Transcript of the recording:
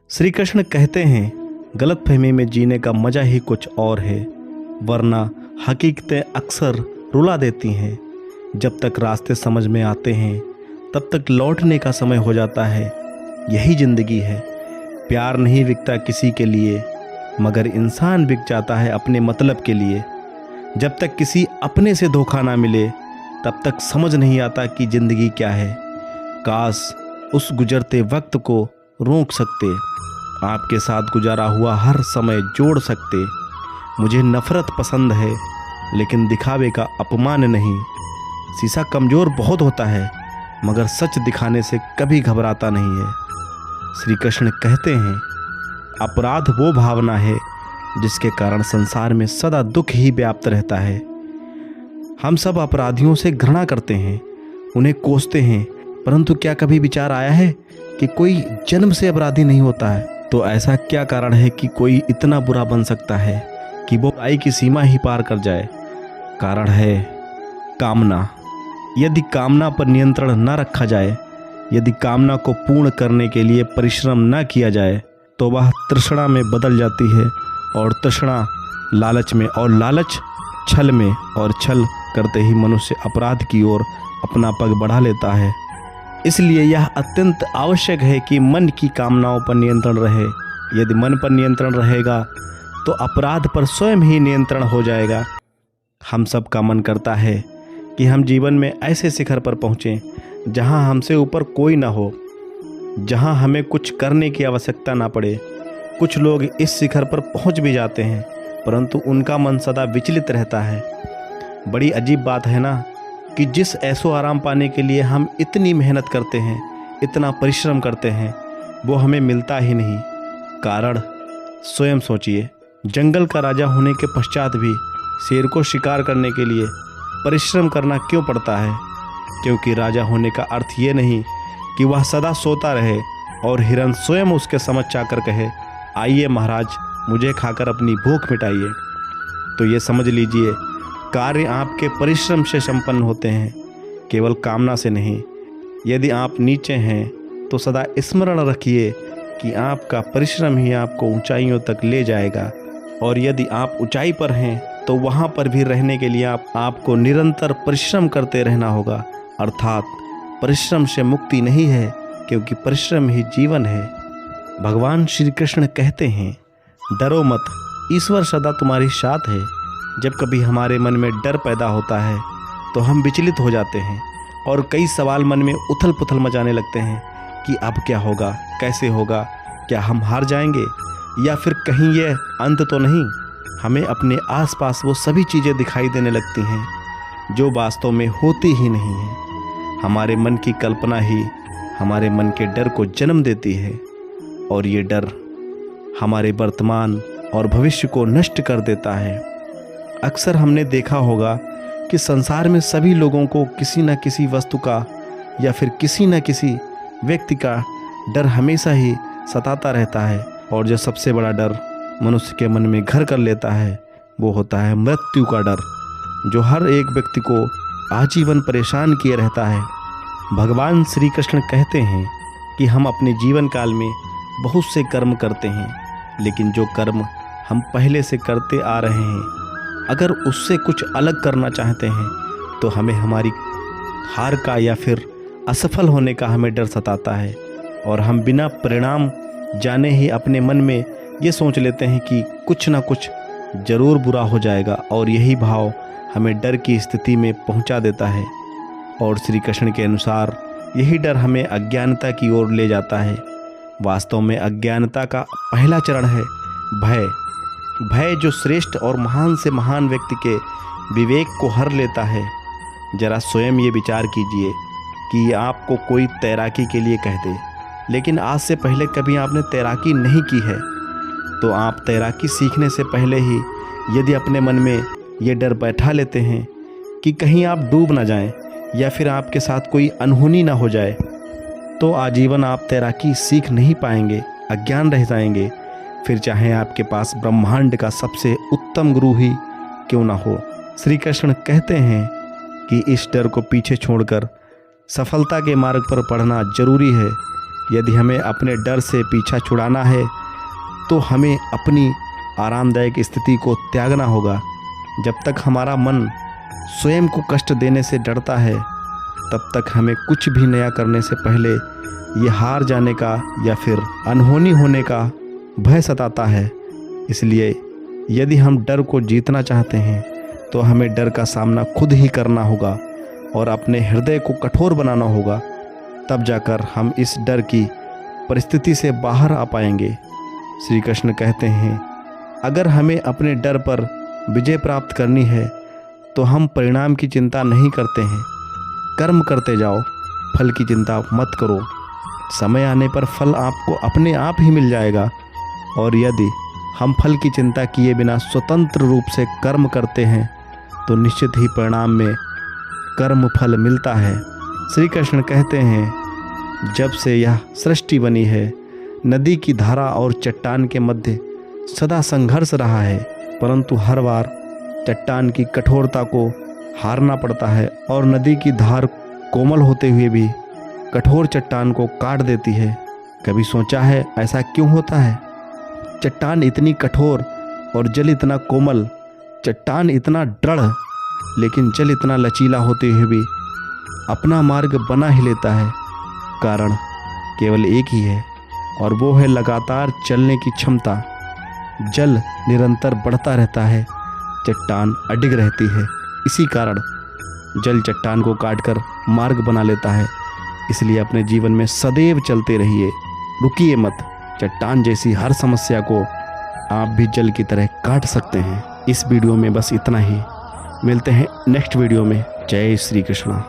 श्री कृष्ण कहते हैं, गलतफहमी में जीने का मजा ही कुछ और है, वरना हकीकतें अक्सर रुला देती हैं। जब तक रास्ते समझ में आते हैं तब तक लौटने का समय हो जाता है। यही जिंदगी है। प्यार नहीं बिकता किसी के लिए, मगर इंसान बिक जाता है अपने मतलब के लिए। जब तक किसी अपने से धोखा ना मिले तब तक समझ नहीं आता कि ज़िंदगी क्या है। काश उस गुजरते वक्त को रोक सकते, आपके साथ गुजारा हुआ हर समय जोड़ सकते। मुझे नफ़रत पसंद है लेकिन दिखावे का अपमान नहीं। शीशा कमज़ोर बहुत होता है मगर सच दिखाने से कभी घबराता नहीं है। श्री कृष्ण कहते हैं, अपराध वो भावना है जिसके कारण संसार में सदा दुख ही व्याप्त रहता है। हम सब अपराधियों से घृणा करते हैं, उन्हें कोसते हैं, परंतु क्या कभी विचार आया है कि कोई जन्म से अपराधी नहीं होता है? तो ऐसा क्या कारण है कि कोई इतना बुरा बन सकता है कि वो बुराई की सीमा ही पार कर जाए? कारण है कामना। यदि कामना पर नियंत्रण न रखा जाए, यदि कामना को पूर्ण करने के लिए परिश्रम न किया जाए, तो वह तृष्णा में बदल जाती है, और तृष्णा लालच में, और लालच छल में, और छल करते ही मनुष्य अपराध की ओर अपना पग बढ़ा लेता है। इसलिए यह अत्यंत आवश्यक है कि मन की कामनाओं पर नियंत्रण रहे। यदि मन पर नियंत्रण रहेगा तो अपराध पर स्वयं ही नियंत्रण हो जाएगा। हम सब का मन करता है कि हम जीवन में ऐसे शिखर पर पहुँचें जहाँ हमसे ऊपर कोई ना हो, जहाँ हमें कुछ करने की आवश्यकता ना पड़े। कुछ लोग इस शिखर पर पहुँच भी जाते हैं, परंतु उनका मन सदा विचलित रहता है। बड़ी अजीब बात है ना कि जिस ऐसो आराम पाने के लिए हम इतनी मेहनत करते हैं, इतना परिश्रम करते हैं, वो हमें मिलता ही नहीं। कारण स्वयं सोचिए। जंगल का राजा होने के पश्चात भी शेर को शिकार करने के लिए परिश्रम करना क्यों पड़ता है? क्योंकि राजा होने का अर्थ ये नहीं कि वह सदा सोता रहे और हिरन स्वयं उसके समक्ष आकर कहे, आइए महाराज, मुझे खाकर अपनी भूख मिटाइए। तो ये समझ लीजिए, कार्य आपके परिश्रम से संपन्न होते हैं, केवल कामना से नहीं। यदि आप नीचे हैं तो सदा स्मरण रखिए कि आपका परिश्रम ही आपको ऊंचाइयों तक ले जाएगा, और यदि आप ऊंचाई पर हैं तो वहाँ पर भी रहने के लिए आपको निरंतर परिश्रम करते रहना होगा। अर्थात परिश्रम से मुक्ति नहीं है, क्योंकि परिश्रम ही जीवन है। भगवान श्री कृष्ण कहते हैं, डरो मत, ईश्वर सदा तुम्हारी साथ है। जब कभी हमारे मन में डर पैदा होता है तो हम विचलित हो जाते हैं और कई सवाल मन में उथल पुथल मचाने लगते हैं कि अब क्या होगा, कैसे होगा, क्या हम हार जाएंगे, या फिर कहीं यह अंत तो नहीं। हमें अपने आसपास वो सभी चीज़ें दिखाई देने लगती हैं जो वास्तव में होती ही नहीं हैं। हमारे मन की कल्पना ही हमारे मन के डर को जन्म देती है, और ये डर हमारे वर्तमान और भविष्य को नष्ट कर देता है। अक्सर हमने देखा होगा कि संसार में सभी लोगों को किसी न किसी वस्तु का या फिर किसी न किसी व्यक्ति का डर हमेशा ही सताता रहता है, और जो सबसे बड़ा डर मनुष्य के मन में घर कर लेता है वो होता है मृत्यु का डर, जो हर एक व्यक्ति को आजीवन परेशान किए रहता है। भगवान श्री कृष्ण कहते हैं कि हम अपने जीवन काल में बहुत से कर्म करते हैं, लेकिन जो कर्म हम पहले से करते आ रहे हैं, अगर उससे कुछ अलग करना चाहते हैं तो हमें हमारी हार का या फिर असफल होने का हमें डर सताता है, और हम बिना परिणाम जाने ही अपने मन में ये सोच लेते हैं कि कुछ ना कुछ ज़रूर बुरा हो जाएगा, और यही भाव हमें डर की स्थिति में पहुंचा देता है। और श्री कृष्ण के अनुसार यही डर हमें अज्ञानता की ओर ले जाता है। वास्तव में अज्ञानता का पहला चरण है भय। भय जो श्रेष्ठ और महान से महान व्यक्ति के विवेक को हर लेता है। जरा स्वयं ये विचार कीजिए कि आपको कोई तैराकी के लिए कह दे, लेकिन आज से पहले कभी आपने तैराकी नहीं की है, तो आप तैराकी सीखने से पहले ही यदि अपने मन में ये डर बैठा लेते हैं कि कहीं आप डूब ना जाएं या फिर आपके साथ कोई अनहोनी ना हो जाए, तो आजीवन आप तैराकी सीख नहीं पाएंगे, अज्ञान रह जाएंगे। फिर चाहे आपके पास ब्रह्मांड का सबसे उत्तम गुरु ही क्यों ना हो। श्री कृष्ण कहते हैं कि इस डर को पीछे छोड़कर सफलता के मार्ग पर बढ़ना जरूरी है। यदि हमें अपने डर से पीछा छुड़ाना है तो हमें अपनी आरामदायक स्थिति को त्यागना होगा। जब तक हमारा मन स्वयं को कष्ट देने से डरता है तब तक हमें कुछ भी नया करने से पहले ये हार जाने का या फिर अनहोनी होने का भय सताता है। इसलिए यदि हम डर को जीतना चाहते हैं तो हमें डर का सामना खुद ही करना होगा और अपने हृदय को कठोर बनाना होगा। तब जाकर हम इस डर की परिस्थिति से बाहर आ पाएंगे। श्री कृष्ण कहते हैं, अगर हमें अपने डर पर विजय प्राप्त करनी है तो हम परिणाम की चिंता नहीं करते हैं। कर्म करते जाओ, फल की चिंता मत करो। समय आने पर फल आपको अपने आप ही मिल जाएगा। और यदि हम फल की चिंता किए बिना स्वतंत्र रूप से कर्म करते हैं तो निश्चित ही परिणाम में कर्म फल मिलता है। श्री कृष्ण कहते हैं, जब से यह सृष्टि बनी है नदी की धारा और चट्टान के मध्य सदा संघर्ष रहा है, परंतु हर बार चट्टान की कठोरता को हारना पड़ता है और नदी की धार कोमल होते हुए भी कठोर चट्टान को काट देती है। कभी सोचा है ऐसा क्यों होता है? चट्टान इतनी कठोर और जल इतना कोमल, चट्टान इतना दृढ़ लेकिन जल इतना लचीला होते हुए भी अपना मार्ग बना ही लेता है। कारण केवल एक ही है और वो है लगातार चलने की क्षमता। जल निरंतर बढ़ता रहता है, चट्टान अडिग रहती है। इसी कारण जल चट्टान को काटकर मार्ग बना लेता है। इसलिए अपने जीवन में सदैव चलते रहिए, रुकिए मत। चट्टान जैसी हर समस्या को आप भी जल की तरह काट सकते हैं। इस वीडियो में बस इतना ही। मिलते हैं नेक्स्ट वीडियो में। जय श्री कृष्ण।